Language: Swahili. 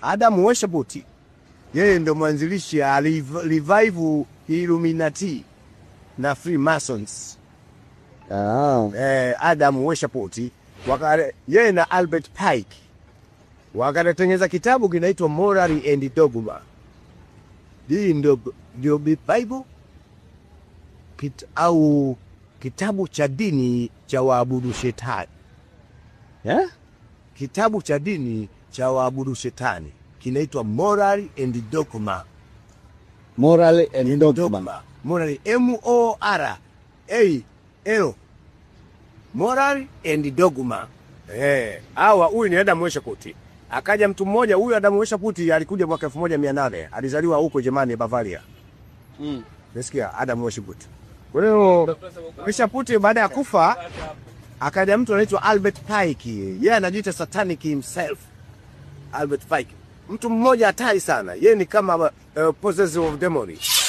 Adam Weishaupt yeye ndo mwanzilishi revive Illuminati na Freemasons. Adam Weishaupt yeye na Albert Pike wakatengeneza kitabu kinaitwa Moral and Dogma. Hii ndio Bible au kitabu cha dini cha waabudu shetani. Kitabu cha dini cha waabudu shetani kinaitwa Moral and Dogma. Moral and Dogma. Moral, M-O-R-A-L. Moral and Dogma. Huyu ni Adam Weishaupt. Akaja mtu mmoja, huyu Adam Weishaupt alikuja mwaka 1800. Alizaliwa huko Germany, Bavaria. Nasikia Adam Weishaupt. Kwa hiyo Weishaupt baada ya kufa akaja mtu anaitwa Albert Pike. Yeye anajiita satanic himself. Albert Pike. Mtu mmoja hatari sana. Yeye ni kama possessor of demons.